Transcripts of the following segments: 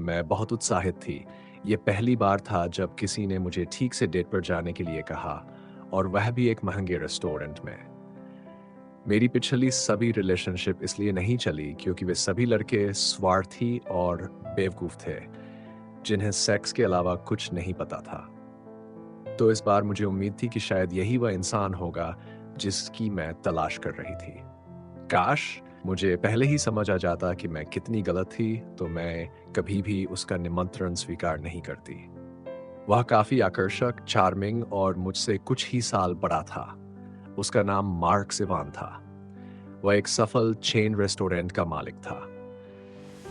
मैं बहुत उत्साहित थी। ये पहली बार था जब किसी ने मुझे ठीक से डेट पर जाने के लिए कहा, और वह भी एक महंगे रेस्टोरेंट में। मेरी पिछली सभी रिलेशनशिप इसलिए नहीं चली क्योंकि वे सभी लड़के स्वार्थी और बेवकूफ़ थे, जिन्हें सेक्स के अलावा कुछ नहीं पता था। तो इस बार मुझे उम्मीद थी कि शायद यही वह इंसान होगा जिसकी मैं तलाश कर रही थी। काश मुझे पहले ही समझ आ जाता कि मैं कितनी गलत थी, तो मैं कभी भी उसका निमंत्रण स्वीकार नहीं करती। वह काफ़ी आकर्षक, चार्मिंग और मुझसे कुछ ही साल बड़ा था। उसका नाम मार्क सिवान था। वह एक सफल चेन रेस्टोरेंट का मालिक था।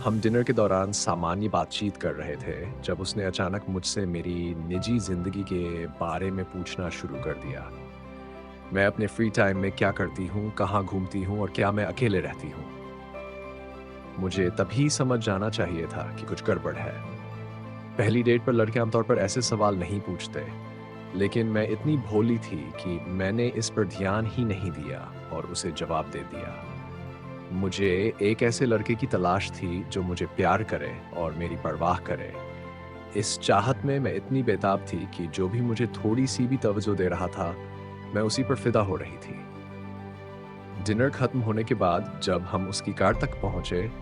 हम डिनर के दौरान सामान्य बातचीत कर रहे थे जब उसने अचानक मुझसे मेरी निजी जिंदगी के बारे में पूछना शुरू कर दिया। मैं अपने फ्री टाइम में क्या करती हूँ, कहाँ घूमती हूँ और क्या मैं अकेले रहती हूँ। मुझे तभी समझ जाना चाहिए था कि कुछ गड़बड़ है। पहली डेट पर लड़के आमतौर पर ऐसे सवाल नहीं पूछते, लेकिन मैं इतनी भोली थी कि मैंने इस पर ध्यान ही नहीं दिया और उसे जवाब दे दिया। मुझे एक ऐसे लड़के की तलाश थी जो मुझे प्यार करे और मेरी परवाह करे। इस चाहत में मैं इतनी बेताब थी कि जो भी मुझे थोड़ी सी भी तवज्जो दे रहा था, मैं उसी पर फिदा हो रही थी। डिनर खत्म होने के बाद जब हम उसकी कार तक पहुंचे,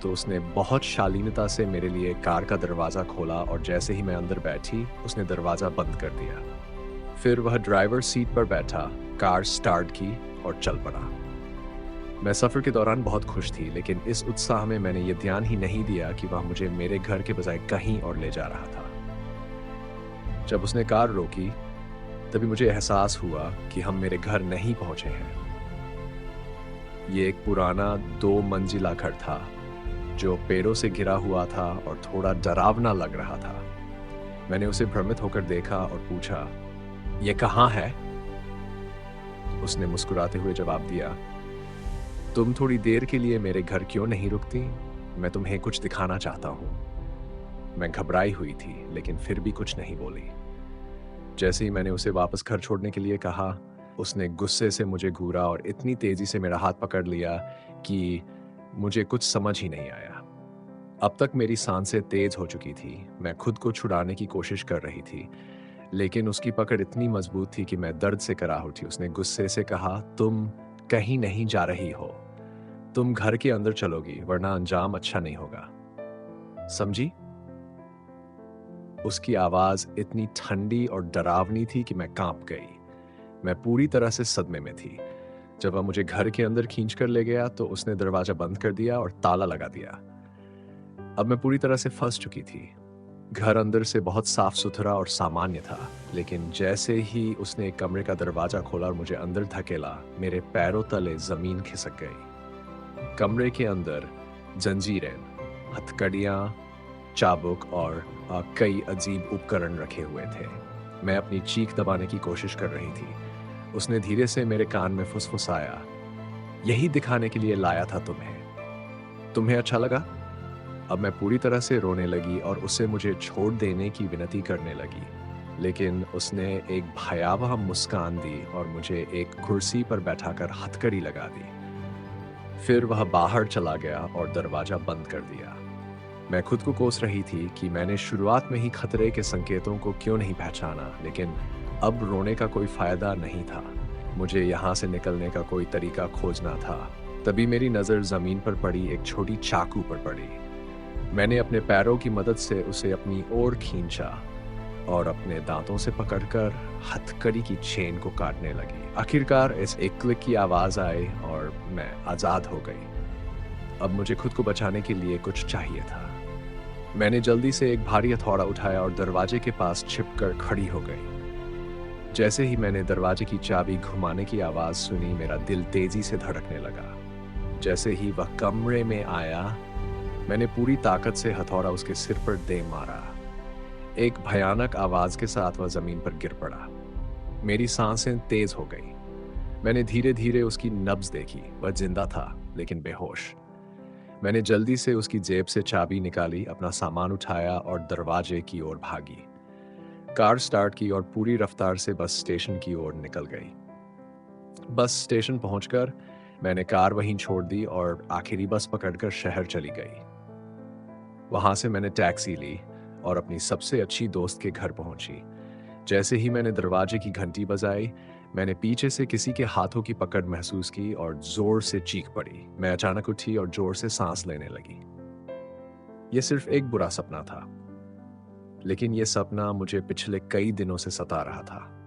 तो उसने बहुत शालीनता से मेरे लिए कार का दरवाज़ा खोला और जैसे ही मैं अंदर बैठी, उसने दरवाज़ा बंद कर दिया। फिर वह ड्राइवर सीट पर बैठा, कार स्टार्ट की और चल पड़ा। मैं सफ़र के दौरान बहुत खुश थी, लेकिन इस उत्साह में मैंने ये ध्यान ही नहीं दिया कि वह मुझे मेरे घर के बजाय कहीं और ले जा रहा था। जब उसने कार रोकी, तभी मुझे एहसास हुआ कि हम मेरे घर नहीं पहुंचे हैं। ये एक पुराना 2 मंजिला घर था, जो पेड़ों से घिरा हुआ था और थोड़ा डरावना लग रहा था। मैंने उसे भ्रमित होकर देखा और पूछा, "ये कहाँ है?" उसने मुस्कुराते हुए जवाब दिया, "तुम थोड़ी देर के लिए मेरे घर क्यों नहीं रुकती? मैं तुम्हें कुछ दिखाना चाहता हूँ।" मैं घबराई हुई थी, लेकिन फिर भी कुछ नहीं बोली। जैसे ही मैंने उसे वापस घर छोड़ने के लिए कहा, उसने गुस्से से मुझे घूरा और इतनी तेजी से मेरा हाथ पकड़ लिया कि मुझे कुछ समझ ही नहीं आया। अब तक मेरी सांसें तेज हो चुकी थी। मैं खुद को छुड़ाने की कोशिश कर रही थी, लेकिन उसकी पकड़ इतनी मजबूत थी कि मैं दर्द से कराह उठी। उसने गुस्से से कहा, "तुम कहीं नहीं जा रही हो। तुम घर के अंदर चलोगी, वरना अंजाम अच्छा नहीं होगा। समझी?" उसकी आवाज़ इतनी ठंडी और डरावनी थी कि मैं काँप गई। मैं पूरी तरह से सदमे में थी। जब वह मुझे घर के अंदर खींच कर ले गया, तो उसने दरवाज़ा बंद कर दिया और ताला लगा दिया। अब मैं पूरी तरह से फँस चुकी थी। घर अंदर से बहुत साफ-सुथरा और सामान्य था, लेकिन जैसे ही उसने एक कमरे का दरवाज़ा खोला और मुझे अंदर धकेला, मेरे पैरों तले ज़मीन खिसक गई। कमरे के अंदर जंजीरें, हथकड़ियाँ, चाबुक और कई अजीब उपकरण रखे हुए थे। मैं अपनी चीख दबाने की कोशिश कर रही थी। उसने धीरे से मेरे कान में फुसफुसाया, "यही दिखाने के लिए लाया था तुम्हें। तुम्हें अच्छा लगा?" अब मैं पूरी तरह से रोने लगी और उसे मुझे छोड़ देने की विनती करने लगी। लेकिन उसने एक भयावह मुस्कान दी और मुझे एक कुर्सी पर बैठाकर हथकड़ी लगा दी। फिर वह बाहर चला गया और दरवाज़ा बंद कर दिया। मैं खुद को कोस रही थी कि मैंने शुरुआत में ही खतरे के संकेतों को क्यों नहीं पहचाना, लेकिन अब रोने का कोई फायदा नहीं था। मुझे यहाँ से निकलने का कोई तरीका खोजना था। तभी मेरी नज़र ज़मीन पर पड़ी एक छोटी चाकू पर पड़ी। मैंने अपने पैरों की मदद से उसे अपनी ओर खींचा और अपने दांतों से पकड़कर हथकड़ी की चेन को काटने लगी। आखिरकार इस एक क्लिक की आवाज़ आई और मैं आज़ाद हो गई। अब मुझे खुद को बचाने के लिए कुछ चाहिए था। मैंने जल्दी से एक भारी हथौड़ा उठाया और दरवाजे के पास छिपकर खड़ी हो गई। जैसे ही मैंने दरवाजे की चाबी घुमाने की आवाज़ सुनी, मेरा दिल तेजी से धड़कने लगा। जैसे ही वह कमरे में आया, मैंने पूरी ताकत से हथौड़ा उसके सिर पर दे मारा। एक भयानक आवाज़ के साथ वह ज़मीन पर गिर पड़ा। मेरी सांसें तेज़ हो गई। मैंने धीरे-धीरे उसकी नब्ज़ देखी। वह जिंदा था, लेकिन बेहोश। मैंने जल्दी से उसकी जेब से चाबी निकाली, अपना सामान उठाया और दरवाजे की ओर भागी। कार स्टार्ट की और पूरी रफ्तार से बस स्टेशन की ओर निकल गई। बस स्टेशन पहुंचकर मैंने कार वहीं छोड़ दी और आखिरी बस पकड़कर शहर चली गई। वहां से मैंने टैक्सी ली और अपनी सबसे अच्छी दोस्त के घर पहुंची। जैसे ही मैंने दरवाजे की घंटी बजाई, मैंने पीछे से किसी के हाथों की पकड़ महसूस की और जोर से चीख पड़ी। मैं अचानक उठी और जोर से सांस लेने लगी। यह सिर्फ एक बुरा सपना था, लेकिन यह सपना मुझे पिछले कई दिनों से सता रहा था।